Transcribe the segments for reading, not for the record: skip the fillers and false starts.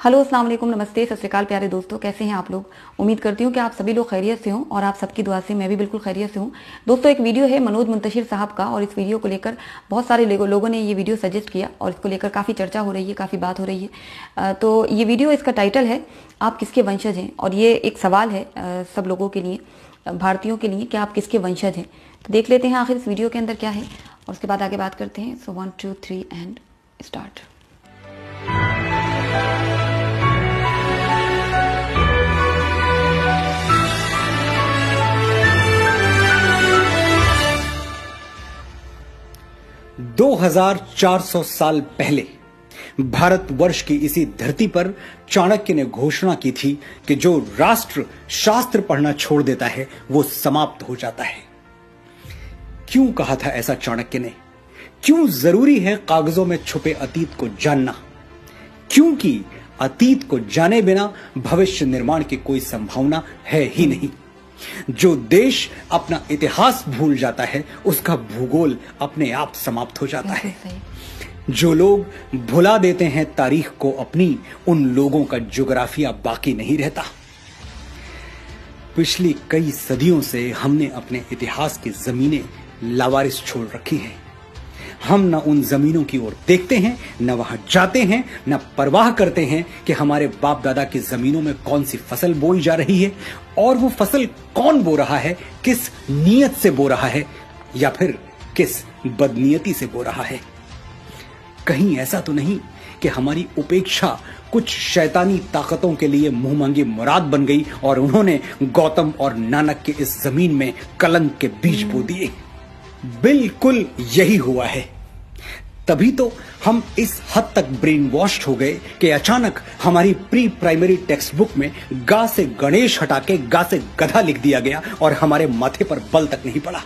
Hello अस्सलाम वालेकुम, नमस्ते, सत श्री अकाल प्यारे दोस्तों। कैसे हैं आप लोग? उम्मीद करती हूँ कि आप सभी लोग खैरियत से हों और आप सबकी दुआ से मैं भी बिल्कुल खैरियत से हूँ। दोस्तों, एक वीडियो है मनोज मुंतशिर साहब का और इस वीडियो को लेकर बहुत सारे लोगों ने ये वीडियो सजेस्ट किया और इसको लेकर काफ़ी चर्चा हो रही है, काफ़ी बात हो रही है। तो ये वीडियो, इसका टाइटल है आप किसके वंशज हैं, और ये एक सवाल है सब लोगों के लिए, भारतीयों के लिए, कि आप किसके वंशज हैं। तो देख लेते हैं आखिर इस वीडियो के अंदर क्या है और उसके बाद आगे बात करते हैं। सो 1 2 3 एंड स्टार्ट। दो 2400 साल पहले भारतवर्ष की इसी धरती पर चाणक्य ने घोषणा की थी कि जो राष्ट्र शास्त्र पढ़ना छोड़ देता है वो समाप्त हो जाता है। क्यों कहा था ऐसा चाणक्य ने? क्यों जरूरी है कागजों में छुपे अतीत को जानना? क्योंकि अतीत को जाने बिना भविष्य निर्माण की कोई संभावना है ही नहीं। जो देश अपना इतिहास भूल जाता है उसका भूगोल अपने आप समाप्त हो जाता है। जो लोग भुला देते हैं तारीख को अपनी, उन लोगों का ज्योग्राफिया बाकी नहीं रहता। पिछली कई सदियों से हमने अपने इतिहास की जमीनें लावारिस छोड़ रखी हैं। हम न उन जमीनों की ओर देखते हैं, न वहां जाते हैं, न परवाह करते हैं कि हमारे बाप दादा की जमीनों में कौन सी फसल बोई जा रही है और वो फसल कौन बो रहा है, किस नीयत से बो रहा है या फिर किस बदनीयती से बो रहा है। कहीं ऐसा तो नहीं कि हमारी उपेक्षा कुछ शैतानी ताकतों के लिए मुंह मांगी मुराद बन गई और उन्होंने गौतम और नानक के इस जमीन में कलंक के बीज बो दिए। बिल्कुल यही हुआ है। तभी तो हम इस हद तक ब्रेन वॉश्ड हो गए कि अचानक हमारी प्री प्राइमरी टेक्स्ट बुक में गा से गणेश हटा के गा से गधा लिख दिया गया और हमारे माथे पर बल तक नहीं पड़ा।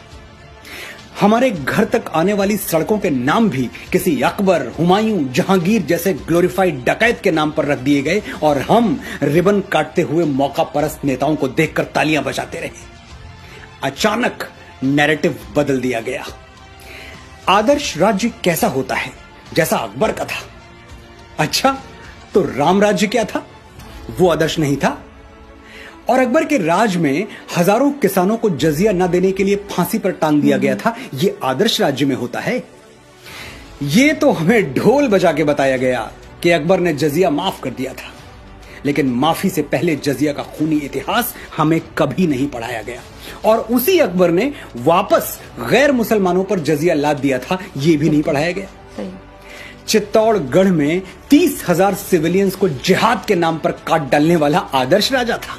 हमारे घर तक आने वाली सड़कों के नाम भी किसी अकबर, हुमायूं, जहांगीर जैसे ग्लोरीफाइड डकैत के नाम पर रख दिए गए और हम रिबन काटते हुए मौका परस्त नेताओं को देखकर तालियां बजाते रहे। अचानक नैरेटिव बदल दिया गया। आदर्श राज्य कैसा होता है? जैसा अकबर का था। अच्छा, तो राम राज्य क्या था? वो आदर्श नहीं था। और अकबर के राज में हजारों किसानों को जजिया न देने के लिए फांसी पर टांग दिया गया था। ये आदर्श राज्य में होता है? ये तो हमें ढोल बजा के बताया गया कि अकबर ने जजिया माफ कर दिया था, लेकिन माफी से पहले जजिया का खूनी इतिहास हमें कभी नहीं पढ़ाया गया। और उसी अकबर ने वापस गैर मुसलमानों पर जजिया लाद दिया था, यह भी नहीं पढ़ाया गया। चित्तौड़गढ़ में 30,000 सिविलियंस को जिहाद के नाम पर काट डालने वाला आदर्श राजा था।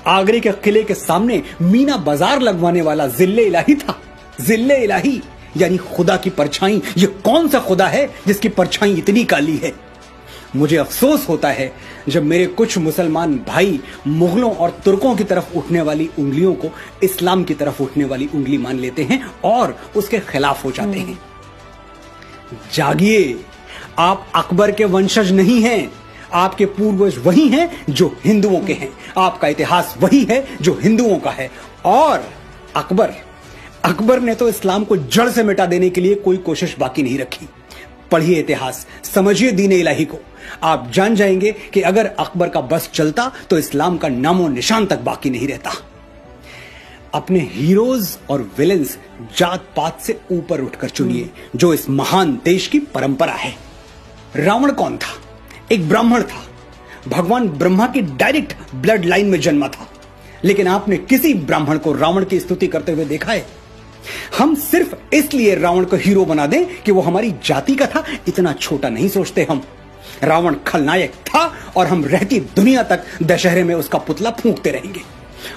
आगरे के किले के सामने मीना बाजार लगवाने वाला जिल्ले इलाही था। जिल्ले इलाही यानी खुदा की परछाई। ये कौन सा खुदा है जिसकी परछाई इतनी काली है? मुझे अफसोस होता है जब मेरे कुछ मुसलमान भाई मुगलों और तुर्कों की तरफ उठने वाली उंगलियों को इस्लाम की तरफ उठने वाली उंगली मान लेते हैं और उसके खिलाफ हो जाते हैं। जागिए, आप अकबर के वंशज नहीं हैं। आपके पूर्वज वही हैं जो हिंदुओं के हैं। आपका इतिहास वही है जो हिंदुओं का है। और अकबर ने तो इस्लाम को जड़ से मिटा देने के लिए कोई कोशिश बाकी नहीं रखी। पढ़िए इतिहास, समझिए दीन इलाही को। आप जान जाएंगे कि अगर अकबर का बस चलता तो इस्लाम का नामो निशान तक बाकी नहीं रहता। अपने हीरोज और विलेंस जात पात से ऊपर उठकर चुनिए, जो इस महान देश की परंपरा है। रावण कौन था? एक ब्राह्मण था। भगवान ब्रह्मा की डायरेक्ट ब्लड लाइन में जन्मा था, लेकिन आपने किसी ब्राह्मण को रावण की स्तुति करते हुए देखा है? हम सिर्फ इसलिए रावण को हीरो बना दें कि वो हमारी जाति का था, इतना छोटा नहीं सोचते हम। रावण खलनायक था और हम रहती दुनिया तक दशहरे में उसका पुतला फूंकते रहेंगे।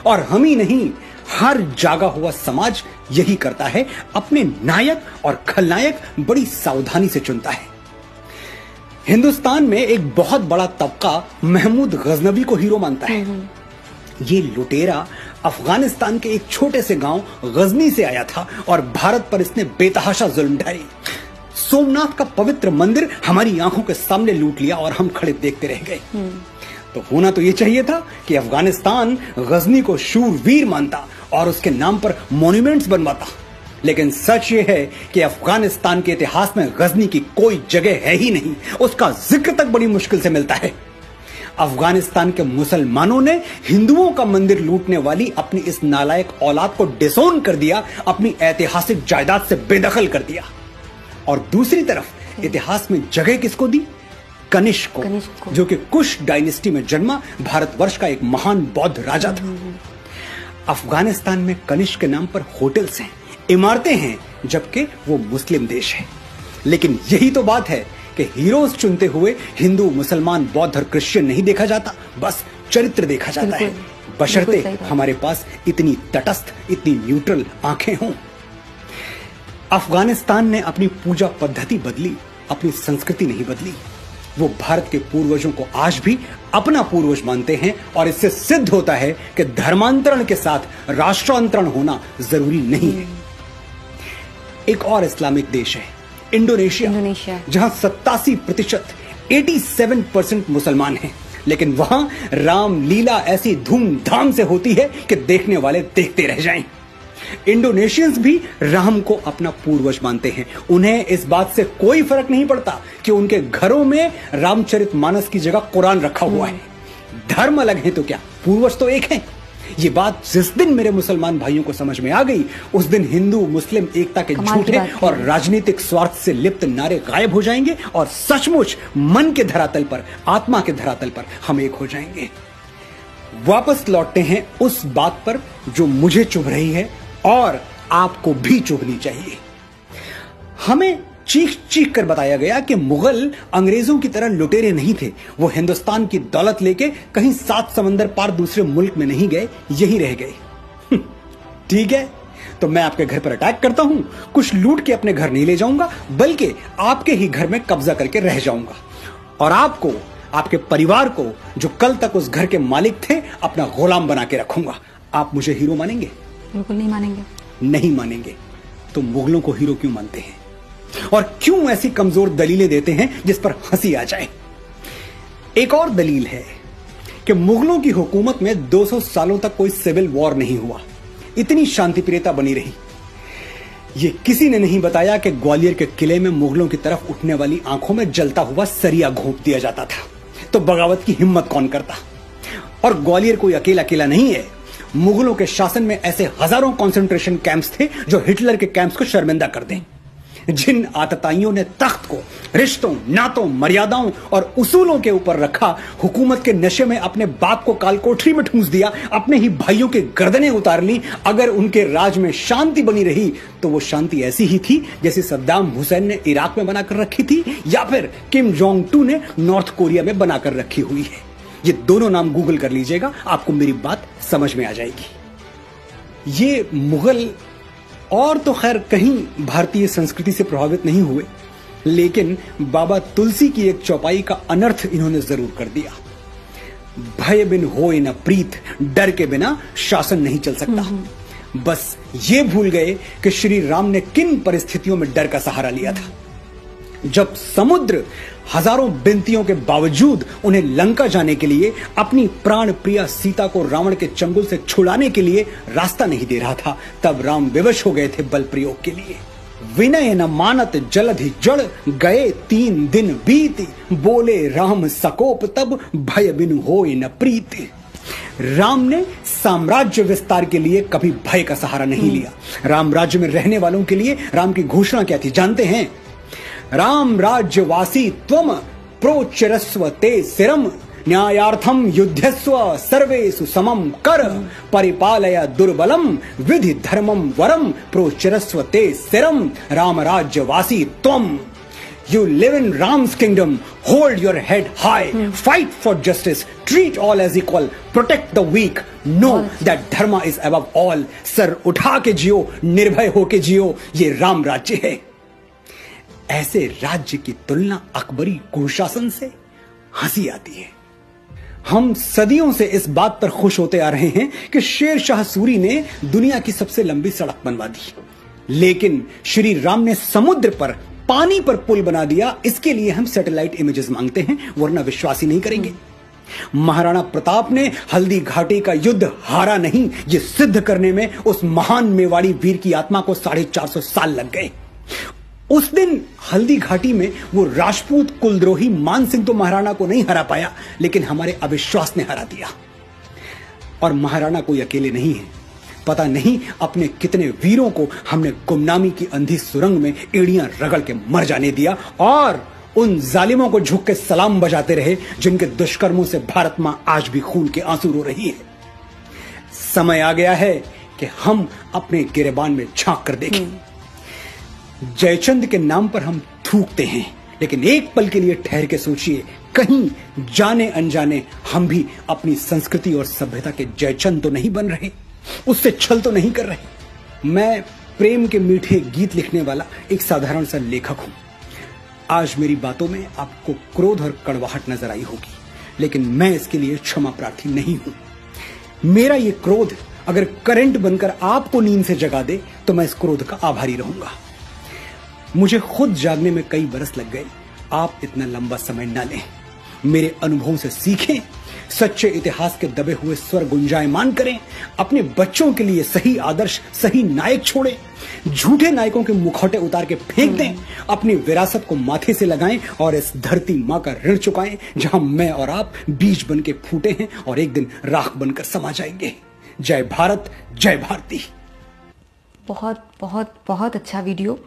और हम ही नहीं, हर जागा हुआ समाज यही करता है। अपने नायक और खलनायक बड़ी सावधानी से चुनता है। हिंदुस्तान में एक बहुत बड़ा तबका महमूद गजनवी को हीरो मानता है। ये लुटेरा अफगानिस्तान के एक छोटे से गांव गजनी से आया था और भारत पर इसने बेतहाशा जुल्म ढाए। सोमनाथ का पवित्र मंदिर हमारी आंखों के सामने लूट लिया और हम खड़े देखते रह गए। तो होना तो ये चाहिए था कि अफगानिस्तान गजनी को शूरवीर मानता और उसके नाम पर मॉन्यूमेंट्स बनवाता, लेकिन सच ये है कि अफगानिस्तान के इतिहास में गजनी की कोई जगह है ही नहीं। उसका जिक्र तक बड़ी मुश्किल से मिलता है। अफगानिस्तान के मुसलमानों ने हिंदुओं का मंदिर लूटने वाली अपनी इस नालायक औलाद को डिसोन कर दिया, अपनी ऐतिहासिक जायदाद से बेदखल कर दिया। और दूसरी तरफ इतिहास में जगह किसको दी? कनिष्क को, जो कि कुश डायनेस्टी में जन्मा भारतवर्ष का एक महान बौद्ध राजा था। अफगानिस्तान में कनिष्क के नाम पर होटल्स हैं, इमारतें हैं, जबकि वो मुस्लिम देश है। लेकिन यही तो बात है कि हीरोज चुनते हुए हिंदू, मुसलमान, बौद्ध और क्रिश्चियन नहीं देखा जाता, बस चरित्र देखा जाता है, बशर्ते हमारे पास इतनी तटस्थ, इतनी न्यूट्रल आंखें हों। अफगानिस्तान ने अपनी पूजा पद्धति बदली, अपनी संस्कृति नहीं बदली। वो भारत के पूर्वजों को आज भी अपना पूर्वज मानते हैं और इससे सिद्ध होता है कि धर्मांतरण के साथ राष्ट्रांतरण होना जरूरी नहीं है। एक और इस्लामिक देश है इंडोनेशिया, जहां 87%, 87% मुसलमान हैं, लेकिन वहां रामलीला ऐसी धूमधाम से होती है कि देखने वाले देखते रह जाएं। इंडोनेशियंस भी राम को अपना पूर्वज मानते हैं। उन्हें इस बात से कोई फर्क नहीं पड़ता कि उनके घरों में रामचरितमानस की जगह कुरान रखा हुआ है। धर्म अलग है तो क्या, पूर्वज तो एक हैं। ये बात जिस दिन मेरे मुसलमान भाइयों को समझ में आ गई, उस दिन हिंदू मुस्लिम एकता के झूठे और राजनीतिक स्वार्थ से लिप्त नारे गायब हो जाएंगे और सचमुच मन के धरातल पर, आत्मा के धरातल पर हम एक हो जाएंगे। वापस लौटते हैं उस बात पर जो मुझे चुभ रही है और आपको भी चुभनी चाहिए। हमें चीख चीख कर बताया गया कि मुगल अंग्रेजों की तरह लुटेरे नहीं थे। वो हिंदुस्तान की दौलत लेके कहीं 7 समंदर पार दूसरे मुल्क में नहीं गए, यहीं रह गए। ठीक है, तो मैं आपके घर पर अटैक करता हूं, कुछ लूट के अपने घर नहीं ले जाऊंगा, बल्कि आपके ही घर में कब्जा करके रह जाऊंगा और आपको, आपके परिवार को, जो कल तक उस घर के मालिक थे, अपना गुलाम बना के रखूंगा। आप मुझे हीरो मानेंगे? बिल्कुल नहीं मानेंगे। नहीं मानेंगे तो मुगलों को हीरो क्यों मानते हैं और क्यों ऐसी कमजोर दलीलें देते हैं जिस पर हंसी आ जाए? एक और दलील है कि मुगलों की हुकूमत में 200 सालों तक कोई सिविल वॉर नहीं हुआ, इतनी शांतिप्रियता बनी रही। ये किसी ने नहीं बताया कि ग्वालियर के किले में मुगलों की तरफ उठने वाली आंखों में जलता हुआ सरिया घोंप दिया जाता था, तो बगावत की हिम्मत कौन करता? और ग्वालियर कोई अकेला किला नहीं है। मुगलों के शासन में ऐसे हजारों कंसंट्रेशन कैंप्स थे जो हिटलर के कैंप्स को शर्मिंदा कर दें। जिन आतताइयों ने तख्त को रिश्तों, नातों, मर्यादाओं और उसूलों के ऊपर रखा, हुकूमत के नशे में अपने बाप को काल कोठरी में ठूंस दिया, अपने ही भाइयों के गर्दनें उतार ली। अगर उनके राज में शांति बनी रही तो वो शांति ऐसी ही थी जैसे सद्दाम हुसैन ने इराक में बनाकर रखी थी या फिर किम जोंग टू ने नॉर्थ कोरिया में बनाकर रखी हुई है। ये दोनों नाम गूगल कर लीजिएगा, आपको मेरी बात समझ में आ जाएगी। ये मुगल और तो खैर कहीं भारतीय संस्कृति से प्रभावित नहीं हुए, लेकिन बाबा तुलसी की एक चौपाई का अनर्थ इन्होंने जरूर कर दिया। भय बिन होए न प्रीत, डर के बिना शासन नहीं चल सकता। बस ये भूल गए कि श्री राम ने किन परिस्थितियों में डर का सहारा लिया था। जब समुद्र हजारों विनतियों के बावजूद उन्हें लंका जाने के लिए, अपनी प्राण प्रिया सीता को रावण के चंगुल से छुड़ाने के लिए रास्ता नहीं दे रहा था, तब राम विवश हो गए थे बल प्रयोग के लिए। विनय न मानत जलधि जड़, गए 3 दिन बीत, बोले राम सकोप तब, भय बिनु होए न प्रीति। राम ने साम्राज्य विस्तार के लिए कभी भय का सहारा नहीं लिया। राम राज्य में रहने वालों के लिए राम की घोषणा क्या थी जानते हैं? राम राज्यवासी त्वम प्रोच्चरस्व ते सिरम, न्यायार्थम युद्धस्व सर्वेषु समम कर, परिपालय दुर्बलम विधि धर्मम वरम, प्रोच्चरस्व ते सिरम, राम राज्यवासी त्वम। You live in Ram's kingdom, hold your head high, fight for justice, treat all as equal, protect the weak, know that dharma is above all। Sir उठा के जियो, निर्भय होके जियो, ये राम राज्य है। ऐसे राज्य की तुलना अकबरी कुशासन से हंसी आती है। हम सदियों से इस बात पर खुश होते आ रहे हैं कि शेर शाह सूरी ने दुनिया की सबसे लंबी सड़क बनवा दी, लेकिन श्री राम ने समुद्र पर, पानी पर पुल बना दिया। इसके लिए हम सैटेलाइट इमेजेस मांगते हैं, वरना विश्वास ही नहीं करेंगे। महाराणा प्रताप ने हल्दी घाटी का युद्ध हारा नहीं, ये सिद्ध करने में उस महान मेवाड़ी वीर की आत्मा को 450 साल लग गए। उस दिन हल्दी घाटी में वो राजपूत कुलद्रोही मान सिंह तो महाराणा को नहीं हरा पाया, लेकिन हमारे अविश्वास ने हरा दिया। और महाराणा कोई अकेले नहीं है, पता नहीं अपने कितने वीरों को हमने गुमनामी की अंधी सुरंग में एड़ियां रगड़ के मर जाने दिया, और उन जालिमों को झुक के सलाम बजाते रहे जिनके दुष्कर्मों से भारत मां आज भी खून के आंसू रो रही है। समय आ गया है कि हम अपने गिरेबान में झांक कर देखें। जयचंद के नाम पर हम थूकते हैं, लेकिन एक पल के लिए ठहर के सोचिए, कहीं जाने अनजाने हम भी अपनी संस्कृति और सभ्यता के जयचंद तो नहीं बन रहे, उससे छल तो नहीं कर रहे। मैं प्रेम के मीठे गीत लिखने वाला एक साधारण सा लेखक हूं। आज मेरी बातों में आपको क्रोध और कड़वाहट नजर आई होगी, लेकिन मैं इसके लिए क्षमा प्रार्थी नहीं हूं। मेरा ये क्रोध अगर करंट बनकर आपको नींद से जगा दे तो मैं इस क्रोध का आभारी रहूंगा। मुझे खुद जागने में कई बरस लग गए, आप इतना लंबा समय ना लें। मेरे अनुभवों से सीखें, सच्चे इतिहास के दबे हुए स्वर गुंजायमान करें, अपने बच्चों के लिए सही आदर्श, सही नायक छोड़ें, झूठे नायकों के मुखौटे उतार के फेंक दें, अपनी विरासत को माथे से लगाएं और इस धरती मां का ऋण चुकाएं जहां मैं और आप बीज बन के फूटे हैं और एक दिन राख बनकर समा जाएंगे। जय भारत, जय भारती। बहुत बहुत बहुत अच्छा वीडियो,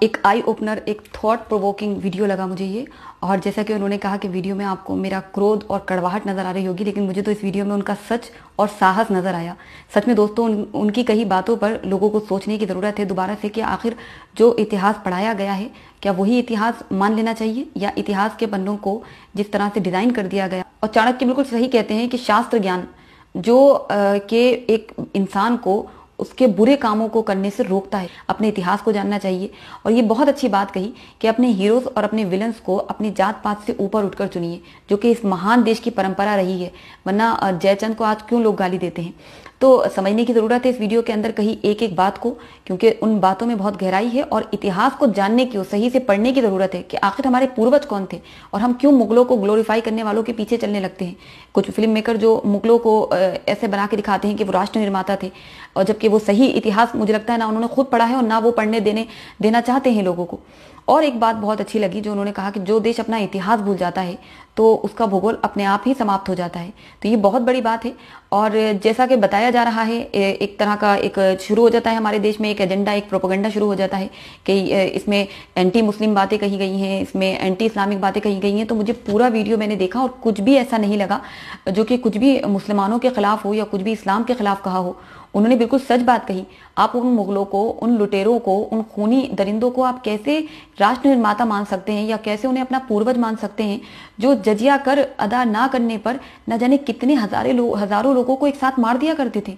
एक आई ओपनर, एक थॉट प्रोवोकिंग वीडियो लगा मुझे ये। और जैसा कि उन्होंने कहा कि वीडियो में आपको मेरा क्रोध और कड़वाहट नज़र आ रही होगी, लेकिन मुझे तो इस वीडियो में उनका सच और साहस नज़र आया। सच में दोस्तों, उनकी कई बातों पर लोगों को सोचने की ज़रूरत है दोबारा से कि आखिर जो इतिहास पढ़ाया गया है, क्या वही इतिहास मान लेना चाहिए, या इतिहास के पन्नों को जिस तरह से डिज़ाइन कर दिया गया। और चाणक्य बिल्कुल सही कहते हैं कि शास्त्र ज्ञान जो के एक इंसान को उसके बुरे कामों को करने से रोकता है, अपने इतिहास को जानना चाहिए। और ये बहुत अच्छी बात कही कि अपने हीरोज और अपने विलन्स को अपनी जात पात से ऊपर उठकर चुनिए, जो कि इस महान देश की परंपरा रही है। वरना जयचंद को आज क्यों लोग गाली देते हैं। तो समझने की ज़रूरत है इस वीडियो के अंदर कही एक एक बात को, क्योंकि उन बातों में बहुत गहराई है और इतिहास को जानने की, सही से पढ़ने की ज़रूरत है कि आखिर हमारे पूर्वज कौन थे और हम क्यों मुगलों को ग्लोरीफाई करने वालों के पीछे चलने लगते हैं। कुछ फिल्म मेकर जो मुगलों को ऐसे बना के दिखाते हैं कि वो राष्ट्र निर्माता थे, और जबकि वो सही इतिहास मुझे लगता है ना उन्होंने खुद पढ़ा है और ना वो पढ़ने देना चाहते हैं लोगों को। और एक बात बहुत अच्छी लगी जो उन्होंने कहा कि जो देश अपना इतिहास भूल जाता है तो उसका भूगोल अपने आप ही समाप्त हो जाता है। तो ये बहुत बड़ी बात है। और जैसा कि बताया जा रहा है, एक तरह का एक शुरू हो जाता है हमारे देश में एक एजेंडा, एक प्रोपेगेंडा शुरू हो जाता है कि इसमें एंटी मुस्लिम बातें कही गई हैं, इसमें एंटी इस्लामिक बातें कही गई हैं। तो मुझे पूरा वीडियो मैंने देखा और कुछ भी ऐसा नहीं लगा जो कि कुछ भी मुसलमानों के खिलाफ हो या कुछ भी इस्लाम के खिलाफ कहा हो। उन्होंने बिल्कुल सच बात कही। आप उन मुगलों को, उन लुटेरों को, उन खूनी दरिंदों को आप कैसे राष्ट्र निर्माता मान सकते हैं, या कैसे उन्हें अपना पूर्वज मान सकते हैं, जो जजिया कर अदा ना करने पर न जाने कितने हजारों लोगों को एक साथ मार दिया करते थे।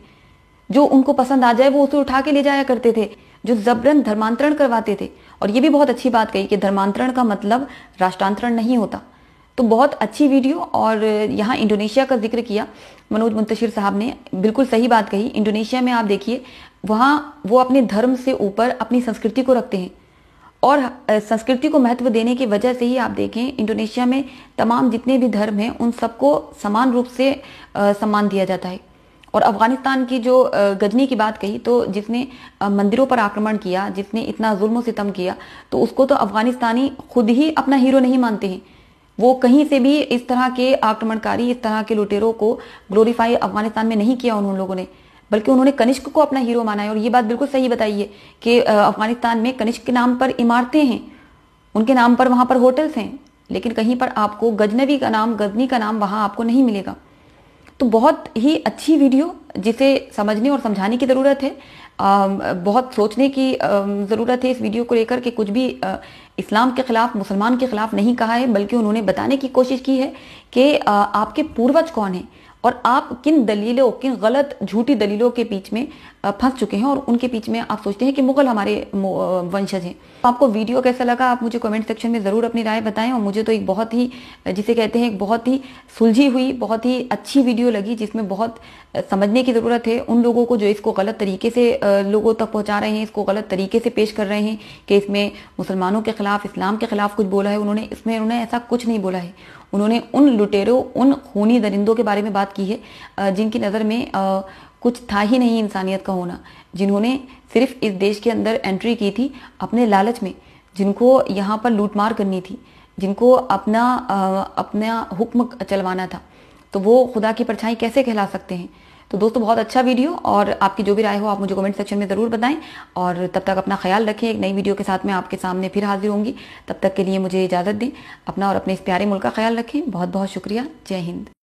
जो उनको पसंद आ जाए वो उसे उठा के ले जाया करते थे, जो जबरन धर्मांतरण करवाते थे। और ये भी बहुत अच्छी बात कही कि धर्मांतरण का मतलब राष्ट्रांतरण नहीं होता। तो बहुत अच्छी वीडियो। और यहाँ इंडोनेशिया का जिक्र किया मनोज मुंतशिर साहब ने, बिल्कुल सही बात कही। इंडोनेशिया में आप देखिए, वहाँ वो अपने धर्म से ऊपर अपनी संस्कृति को रखते हैं, और संस्कृति को महत्व देने की वजह से ही आप देखें इंडोनेशिया में तमाम जितने भी धर्म हैं उन सबको समान रूप से सम्मान दिया जाता है। और अफगानिस्तान की जो गजनी की बात कही, तो जिसने मंदिरों पर आक्रमण किया, जिसने इतना जुल्म सितम किया, तो उसको तो अफगानिस्तानी खुद ही अपना हीरो नहीं मानते हैं। वो कहीं से भी इस तरह के आक्रमणकारी, इस तरह के लुटेरों को ग्लोरीफाई अफगानिस्तान में नहीं किया उन लोगों ने, बल्कि उन्होंने कनिष्क को अपना हीरो माना है। और ये बात बिल्कुल सही बताई है कि अफगानिस्तान में कनिष्क के नाम पर इमारतें हैं, उनके नाम पर वहां पर होटल्स हैं, लेकिन कहीं पर आपको गजनी का नाम वहां आपको नहीं मिलेगा। तो बहुत ही अच्छी वीडियो, जिसे समझने और समझाने की ज़रूरत है। बहुत सोचने की ज़रूरत है इस वीडियो को लेकर कि कुछ भी इस्लाम के खिलाफ, मुसलमान के खिलाफ नहीं कहा है, बल्कि उन्होंने बताने की कोशिश की है कि आपके पूर्वज कौन हैं और आप किन दलीलों, किन गलत झूठी दलीलों के बीच में फंस चुके हैं, और उनके बीच में आप सोचते हैं कि मुगल हमारे वंशज हैं। आपको वीडियो कैसा लगा आप मुझे कमेंट सेक्शन में ज़रूर अपनी राय बताएं। और मुझे तो एक बहुत ही, जिसे कहते हैं, एक बहुत ही सुलझी हुई, बहुत ही अच्छी वीडियो लगी, जिसमें बहुत समझने की ज़रूरत है उन लोगों को जो इसको गलत तरीके से लोगों तक पहुँचा रहे हैं, इसको गलत तरीके से पेश कर रहे हैं कि इसमें मुसलमानों के खिलाफ, इस्लाम के खिलाफ कुछ बोला है। उन्होंने ऐसा कुछ नहीं बोला है। उन्होंने उन लुटेरों, उन खूनी दरिंदों के बारे में बात की है जिनकी नज़र में कुछ था ही नहीं इंसानियत का होना, जिन्होंने सिर्फ इस देश के अंदर एंट्री की थी अपने लालच में, जिनको यहाँ पर लूटमार करनी थी, जिनको अपना हुक्म चलवाना था, तो वो खुदा की परछाई कैसे कहला सकते हैं। तो दोस्तों बहुत अच्छा वीडियो, और आपकी जो भी राय हो आप मुझे कमेंट सेक्शन में ज़रूर बताएं, और तब तक अपना ख्याल रखें। एक नई वीडियो के साथ मैं आपके सामने फिर हाजिर होंगी, तब तक के लिए मुझे इजाज़त दें। अपना और अपने इस प्यारे मुल्क का ख्याल रखें। बहुत बहुत शुक्रिया। जय हिंद।